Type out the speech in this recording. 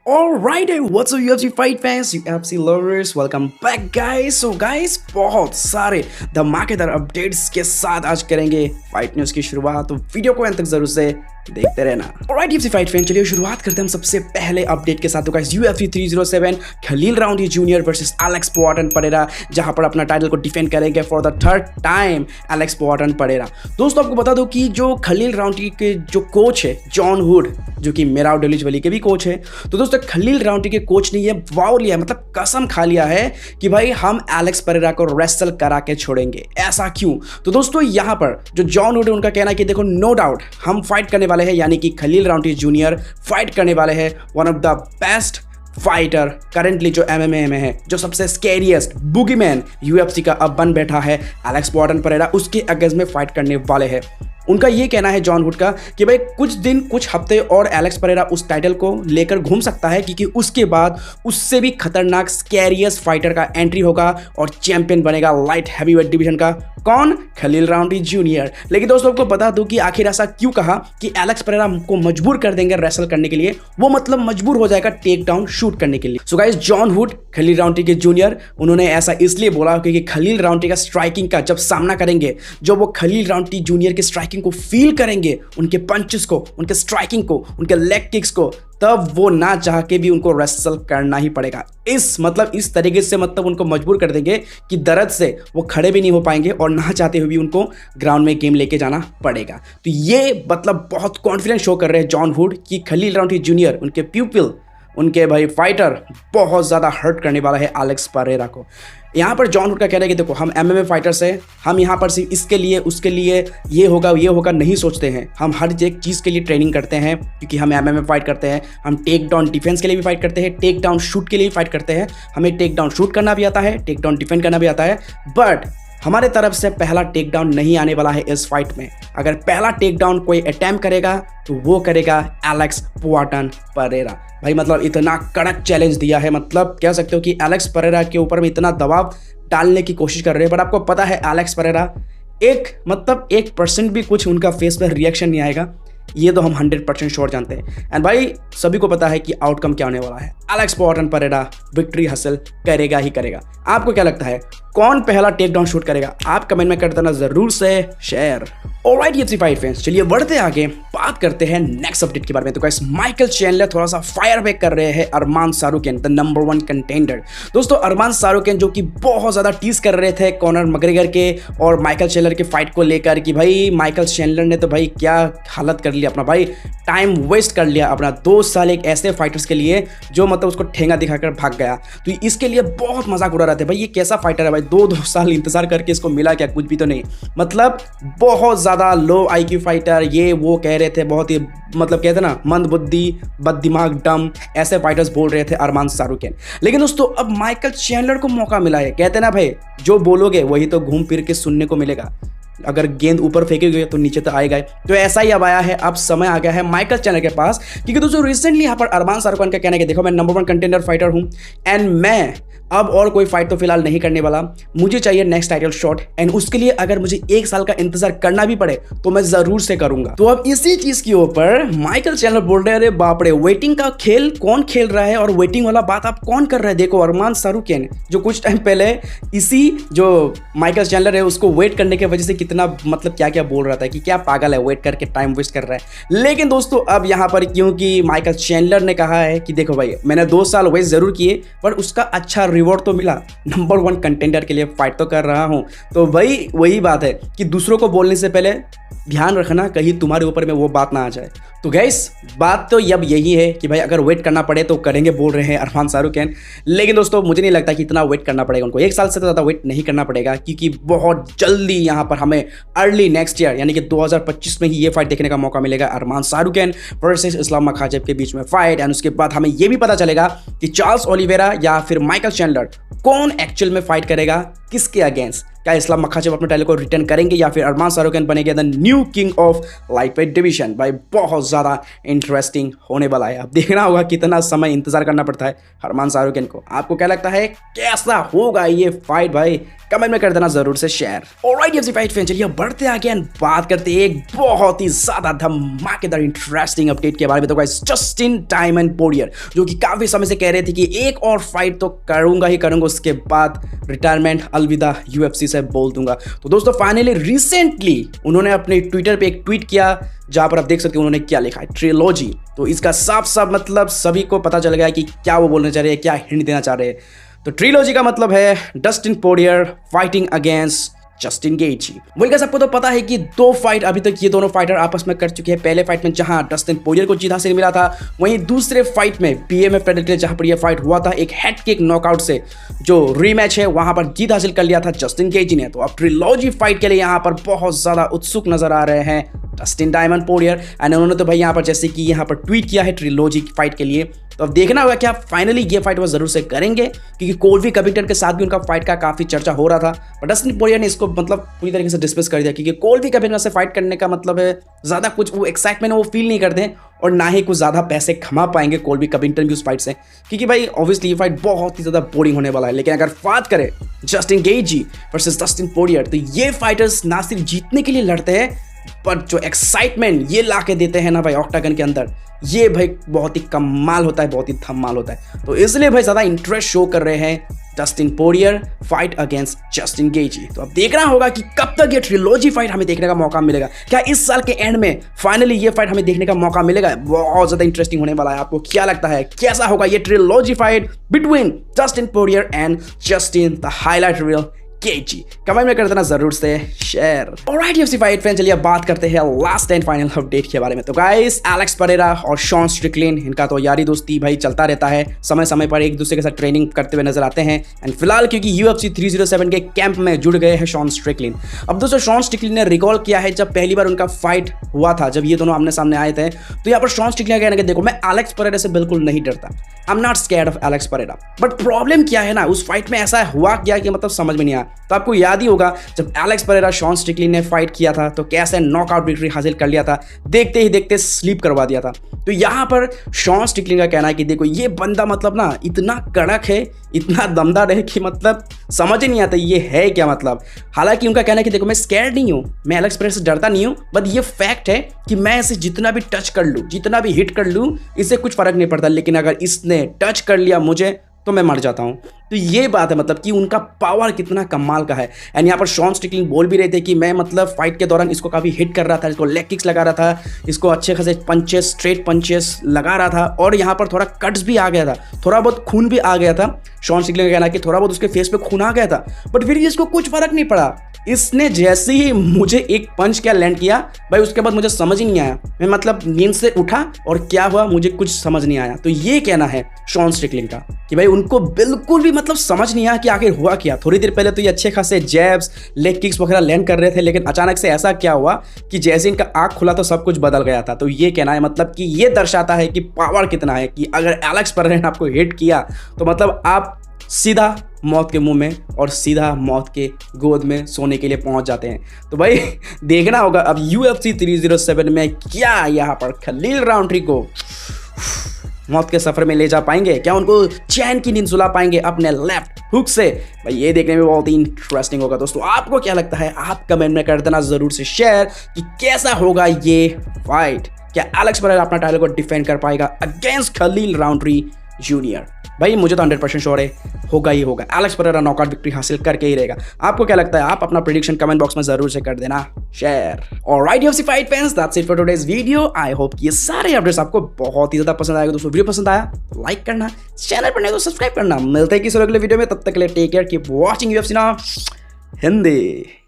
Alright, what's up UFC fight fans, UFC lovers, welcome back guys. So guys, बहुत सारे धमाकेदार updates के साथ आज करेंगे फाइट न्यूज़ की शुरुआत, तो वीडियो को अंत तक जरूर से देखते रहना। Alright UFC फाइट फैन, चलिए शुरुआत करते हैं हम सबसे पहले अपडेट के साथ। तो guys UFC 307 Khalil Rountree junior versus Alex Poatan Pereira, जहां पर अपना टाइटल को डिफेंड करेंगे for the third time Alex Poatan Pereira. दोस्तों आपको बता दो कि जो खलील राउंडी के जो कोच है जॉन हुड, जो कि मेराव डेलिजवली के भी कोच है, तो दोस्तों खलील राउंडी के कोच ने ये वाव लिया, मतलब कसम खा लिया है कि भाई हम एलेक्स परेरा को रेसल करा के छोड़ेंगे। ऐसा क्यों? तो दोस्तों यहाँ पर जो जॉन हुड है उनका कहना है कि देखो नो डाउट हम फाइट करने वाले हैं, यानी कि खलील राउंडी जूनियर फाइट करने वाले हैं one of the best fighter currently जो एमएमए में है, जो सबसे स्कैरियस्ट बुगीमैन यूएफसी का अब बन बैठा है एलेक्स पोआटन परेरा, उसके अगेंस्ट में फाइट करने वाले हैं। उनका ये कहना है जॉन हुड का कि भाई कुछ दिन कुछ हफ्ते और एलेक्स परेरा उस टाइटल को लेकर घूम सकता है, क्योंकि उसके बाद उससे भी खतरनाक स्कैरियस फाइटर का एंट्री होगा और चैंपियन बनेगा लाइट हैवीवेट डिवीजन का। कौन? Khalil Rountree junior. लेकिन दोस्तों आपको बता दूं कि आखिर ऐसा क्यों कहा कि एलेक्स परेरा को मजबूर कर देंगे रेसल करने के लिए, वो मतलब मजबूर हो जाएगा टेक डाउन शूट करने के लिए। So guys, John Hood Khalil Rountree के जूनियर, उन्होंने ऐसा इसलिए बोला क्योंकि खलील राउंडी का स्ट्राइकिंग का जब सामना करेंगे, जो वो खलील राउंडी जूनियर के स्ट्राइकिंग को फील करेंगे, उनके पंचेस को, उनके स्ट्राइकिंग को, उनके लेग किक्स को, तब वो ना चाह के भी उनको रेसल करना ही पड़ेगा। इस तरीके से मतलब उनको मजबूर कर देंगे कि दर्द से वो खड़े भी नहीं हो पाएंगे और ना चाहते हुए भी उनको ग्राउंड में गेम लेके जाना पड़ेगा। तो ये मतलब बहुत कॉन्फिडेंस शो कर रहे हैं जॉन हुड कि खलील राउंडी जूनियर, उनके प्यूपिल, उनके भाई फाइटर बहुत ज़्यादा हर्ट करने वाला है एलेक्स परेरा को। यहाँ पर जॉन हुड का कहना है कि देखो हम एमएमए फाइटर्स हैं, हम यहाँ पर सिर्फ इसके लिए उसके लिए ये होगा नहीं सोचते हैं। हम हर एक चीज़ के लिए ट्रेनिंग करते हैं, क्योंकि हम एमएमए फाइट करते हैं। हम टेक डाउन डिफेंस के लिए भी फाइट करते हैं, टेक डाउन शूट के लिए भी फाइट करते हैं। हमें टेक डाउन शूट करना भी आता है, टेक डाउन डिफेंड करना भी आता है, बट हमारे तरफ से पहला टेक डाउन नहीं आने वाला है इस फाइट में। अगर पहला टेक डाउन कोई अटेम्प्ट करेगा तो वो करेगा एलेक्स पोआटन परेरा। भाई मतलब इतना कड़क चैलेंज दिया है, मतलब कह सकते हो कि एलेक्स परेरा के ऊपर में इतना दबाव डालने की कोशिश कर रहे हैं। बट आपको पता है एलेक्स परेरा 1% भी कुछ उनका फेस पर रिएक्शन नहीं आएगा, ये तो हम 100% श्योर जानते हैं। एंड भाई सभी को पता है कि आउटकम क्या होने वाला है। एलेक्स पोआटन परेरा विक्ट्री हासिल करेगा ही करेगा। आपको क्या लगता है कौन पहला टेक डाउन शूट करेगा? आप कमेंट में कर देना जरूर से share. Alright UFC fight fans, चलिए बढ़ते आगे, बात करते हैं नेक्स्ट अपडेट के बारे में। तो गाइस माइकल चैंडलर थोड़ा सा फायर बैक कर रहे हैं अरमान सारुकन, द नंबर 1 कंटेंडर। दोस्तों अरमान सारुकन जो कि बहुत ज़्यादा टीज कर रहे थे कॉनर मैकग्रेगर के और माइकल चैंडलर के फाइट को लेकर कि भाई माइकल चैंडलर ने तो भाई क्या हालत कर लिया अपना, भाई टाइम वेस्ट कर लिया अपना 2 साल एक ऐसे फाइटर्स के लिए जो मतलब उसको ठेंगा दिखाकर भाग गया। तो इसके लिए बहुत मजाक उड़ा रहे थे, भाई ये कैसा फाइटर है, भाई 2 साल इंतजार करके इसको मिला क्या? कुछ भी तो नहीं। मतलब बहुत ज़्यादा लो IQ फाइटर, ये वो कह रहे थे, बहुत ही मतलब कहते ना मंद बुद्धि, बद दिमाग, डम, ऐसे फाइटर्स बोल रहे थे अरमान सारुकन। लेकिन दोस्तों अब माइकल चैंडलर को मौका मिला है। कहते ना भाई जो बोलोगे वही तो घूम फिर के सुनने को मिलेगा। अगर गेंद ऊपर फेंके गए तो नीचे तो आएगा। तो ऐसा ही अब आया है, अब समय आ गया है माइकल चैंडलर के पास, क्योंकि दोस्तों रिसेंटली यहाँ पर अरमान सारुकन का कहना है कि देखो मैं नंबर 1 कंटेंडर फाइटर हूँ एंड मैं अब और कोई फाइट तो फिलहाल नहीं करने वाला, मुझे चाहिए नेक्स्ट टाइटल शॉट, एंड उसके लिए अगर मुझे 1 साल का इंतजार करना भी पड़े तो मैं जरूर से करूंगा। तो अब इसी चीज के ऊपर माइकल चैंडलर बोल रहे हैं अरे बाप रे, वेटिंग का खेल कौन खेल रहा है और वेटिंग वाला बात आप कौन कर रहे हैं? देखो अरमान सारुकन जो कुछ टाइम पहले इसी जो माइकल चैंडलर है उसको वेट करने की वजह से कितना मतलब क्या क्या बोल रहा था कि क्या पागल है, वेट करके टाइम वेस्ट कर रहा है। लेकिन दोस्तों अब यहाँ पर क्योंकि माइकल चैंडलर ने कहा है कि देखो भाई मैंने 2 साल वेस्ट जरूर किए पर उसका अच्छा रिवॉर्ड तो मिला, नंबर 1 कंटेंडर के लिए फाइट तो कर रहा हूं। तो भाई वही बात है कि दूसरों को बोलने से पहले ध्यान रखना कहीं तुम्हारे ऊपर में वो बात ना आ जाए। तो गैस बात तो अब यही है कि भाई अगर वेट करना पड़े तो करेंगे, बोल रहे हैं अरमान सारुकन। लेकिन दोस्तों मुझे नहीं लगता कि इतना वेट करना पड़ेगा उनको, 1 साल से तो ज़्यादा वेट नहीं करना पड़ेगा, क्योंकि बहुत जल्दी यहाँ पर हमें अर्ली नेक्स्ट ईयर यानी कि 2025 में ही ये फाइट देखने का मौका मिलेगा, अरमान सारुकन वर्सेस इस्लाम मखाचेव के बीच में फाइट। एंड उसके बाद हमें ये भी पता चलेगा कि चार्ल्स ओलिवेरा या फिर माइकल चैंडलर कौन एक्चुअल में फाइट करेगा, किसके अगेंस्ट? क्या इस्लाम मखाचेव अपने टाइटल को रिटर्न करेंगे या फिर अरमान सारूखान बनेंगे the new king of lightweight division? भाई बहुत ज़्यादा इंटरेस्टिंग होने वाला है। अब देखना होगा कितना समय इंतजार करना पड़ता है अरमान सारूखान को। आपको क्या लगता है कैसा होगा ये फाइट? भाई कमेंट में कर देना जरूर से share. Alright UFC fight fan, चलिए बढ़ते आगे एंड बात करते हैं एक बहुत ही ज्यादा धमाकेदार इंटरेस्टिंग अपडेट के बारे में। तो गाइस जस्टिन डायमंड पोरियर जो कि काफी समय से कह रहे थे कि एक और फाइट तो करूंगा ही करूंगा, उसके बाद रिटायरमेंट अलविदा UFC से बोल दूंगा। तो दोस्तों फाइनली रिसेंटली उन्होंने अपने ट्विटर पे एक ट्वीट किया जहां पर आप देख सकते हैं उन्होंने क्या लिखा है, ट्रिलॉजी। तो इसका साफ साफ मतलब सभी को पता चल गया कि क्या वो बोलना चाह रहे हैं, क्या हिंट देना चाह रहे हैं। तो ट्रिलॉजी का मतलब है Dustin Poirier fighting against Justin Gaethje. वही सबको तो पता है कि 2 फाइट अभी तक ये दोनों फाइटर आपस में कर चुके हैं। पहले फाइट में जहां डस्टिन पोरियर को जीत हासिल मिला था, वहीं दूसरे फाइट में BMF टाइटल के लिए जहां पर यह फाइट हुआ था एक हेड किक नॉकआउट से जो रीमैच है वहां पर जीत हासिल कर लिया था जस्टिन गेजी ने। तो अब ट्रिलॉजी फाइट के लिए यहाँ पर बहुत ज्यादा उत्सुक नजर आ रहे हैं डस्टिन डायमंड पोरियर एंड उन्होंने तो भाई यहाँ पर जैसे कि यहाँ पर ट्वीट किया है ट्रिलॉजी की फाइट के लिए। तो अब देखना होगा क्या फाइनली ये फाइट वो जरूर से करेंगे, क्योंकि कोल्वी कविंगटन के साथ भी उनका फाइट का काफी चर्चा हो रहा था। पर डस्टिन पोरियर ने इसको मतलब पूरी तरीके से डिस्मिस कर दिया, क्योंकि कोल्वी कविंगटन से फाइट करने का मतलब है ज्यादा कुछ वो एक्साइटमेंट वो फील नहीं करते और ना ही कुछ ज्यादा पैसे कमा पाएंगे कोल्वी कविंगटन भी उस फाइट से, क्योंकि भाई ऑब्वियसली ये फाइट बहुत ही ज्यादा बोरिंग होने वाला है। लेकिन अगर बात करें Justin Gaethje versus Dustin Poirier, तो ये फाइटर्स ना सिर्फ जीतने के लिए लड़ते हैं पर जो एक्साइटमेंट ये ला के देते हैं ना भाई ऑक्टागन के अंदर, ये भाई बहुत ही कमाल होता है, बहुत ही धमाल होता है। तो इसलिए भाई ज़्यादा इंटरेस्ट शो कर रहे हैं Dustin Poirier fight against Justin Gaethje. तो अब देखना होगा कि कब तक ये ट्रिलॉजी फाइट हमें देखने का मौका मिलेगा। क्या इस साल के एंड में फाइनली ये फाइट हमें देखने का मौका मिलेगा? बहुत ज़्यादा इंटरेस्टिंग होने वाला है। आपको क्या लगता है कैसा होगा ये trilogy fight between Dustin Poirier and Justin the highlight reel KG? Comment में कर देना जरूर से share. Alright UFC fight fan, चलिए बात करते हैं लास्ट एंड फाइनल अपडेट के बारे में। तो गाइस एलेक्स परेरा और शॉन स्ट्रिकलिन, इनका तो यारी दोस्ती भाई चलता रहता है, समय समय पर एक दूसरे के साथ ट्रेनिंग करते हुए नजर आते हैं। एंड फिलहाल क्योंकि UFC 307 के कैंप में जुड़ गए हैं शॉन स्ट्रिकलिन। अब दोस्तों शॉन स्ट्रिकलिन ने रिकॉल किया है जब पहली बार उनका फाइट हुआ था, जब ये दोनों आमने सामने आए थे, तो यहाँ पर शॉन स्ट्रिकलिन कहने के देखो मैं एलेक्स परेरा से बिल्कुल नहीं डरता, I am not scared of Alex Pereira. But problem क्या है ना, उस फाइट में ऐसा हुआ क्या कि मतलब समझ में नहीं आया। तो आपको याद ही होगा जब एलेक्स परेरा शॉन स्ट्रिकलिन ने फाइट किया था तो कैसे नॉकआउट विक्ट्री हासिल कर लिया था, देखते ही देखते स्लीप करवा दिया था। तो यहाँ पर शॉन स्ट्रिकलिन का कहना है कि देखो ये बंदा मतलब ना इतना कड़क है, इतना दमदार है कि मतलब समझ ही नहीं आता ये है क्या मतलब। हालांकि उनका कहना है कि देखो मैं स्कैर्ड नहीं हूँ, मैं एलेक्स परेरा से डरता नहीं हूँ, बट ये फैक्ट है कि मैं इसे जितना भी टच कर लूँ, जितना भी हिट कर लूँ, इससे कुछ फर्क नहीं पड़ता, लेकिन अगर इसने टच कर लिया मुझे तो मैं मर जाता हूँ। तो ये बात है मतलब कि उनका पावर कितना कमाल का है। एंड यहाँ पर शॉन स्ट्रिकलिन बोल भी रहे थे कि मैं मतलब फाइट के दौरान इसको काफ़ी हिट कर रहा था, इसको लेग किक्स लगा रहा था, इसको अच्छे खासे पंचेस स्ट्रेट पंचेस लगा रहा था, और यहाँ पर थोड़ा कट्स भी आ गया था, थोड़ा बहुत खून भी आ गया था। शॉन स्ट्रिकलिन का कहना है कि थोड़ा बहुत उसके फेस पे खून आ गया था, बट फिर भी इसको कुछ फर्क नहीं पड़ा। इसने जैसे ही मुझे एक पंच क्या लैंड किया भाई, उसके बाद मुझे समझ ही नहीं आया, मैं मतलब नींद से उठा और क्या हुआ मुझे कुछ समझ नहीं आया। तो ये कहना है शॉन स्ट्रिकलिन का कि भाई उनको बिल्कुल भी मतलब समझ नहीं आया कि आखिर हुआ क्या। थोड़ी देर पहले तो ये अच्छे खासे जैब्स लेग किक्स वगैरह लैंड कर रहे थे, लेकिन अचानक से ऐसा क्या हुआ कि जैसे इनका आँख खुला तो सब कुछ बदल गया था। तो ये कहना है मतलब कि ये दर्शाता है कि पावर कितना है, कि अगर एलेक्स परेरा ने आपको हिट किया तो मतलब आप सीधा मौत के मुंह में और सीधा मौत के गोद में सोने के लिए पहुंच जाते हैं। तो भाई देखना होगा अब UFC 307 में क्या यहाँ पर खलील राउंट्री को मौत के सफर में ले जा पाएंगे, क्या उनको चैन की नींद सुला पाएंगे अपने लेफ्ट हुक से। भाई ये देखने में बहुत ही इंटरेस्टिंग होगा। दोस्तों आपको क्या लगता है, आप कमेंट में कर देना जरूर से शेयर कि कैसा होगा ये फाइट। क्या एलेक्स परेरा अपना टाइटल को डिफेंड कर पाएगा अगेंस्ट खलील राउंट्री जूनियर? भाई मुझे तो 100% श्योर है होगा ही होगा, एलेक्स परेरा नॉकआउट विक्ट्री हासिल करके ही रहेगा। आपको क्या लगता है, आप अपना प्रेडिक्शन कमेंट बॉक्स में जरूर से कर देना share. Alright UFC fight fans, that's it for today's video. I hope ये सारे अपडेट्स आपको बहुत ही ज्यादा पसंद आएगा। दोस्तों वीडियो पसंद आया लाइक करना, चैनल पर नए तो सब्सक्राइब करना। मिलते हैं किसी अगले वीडियो में, तब तक के लिए take care, keep watching UFC now Hindi.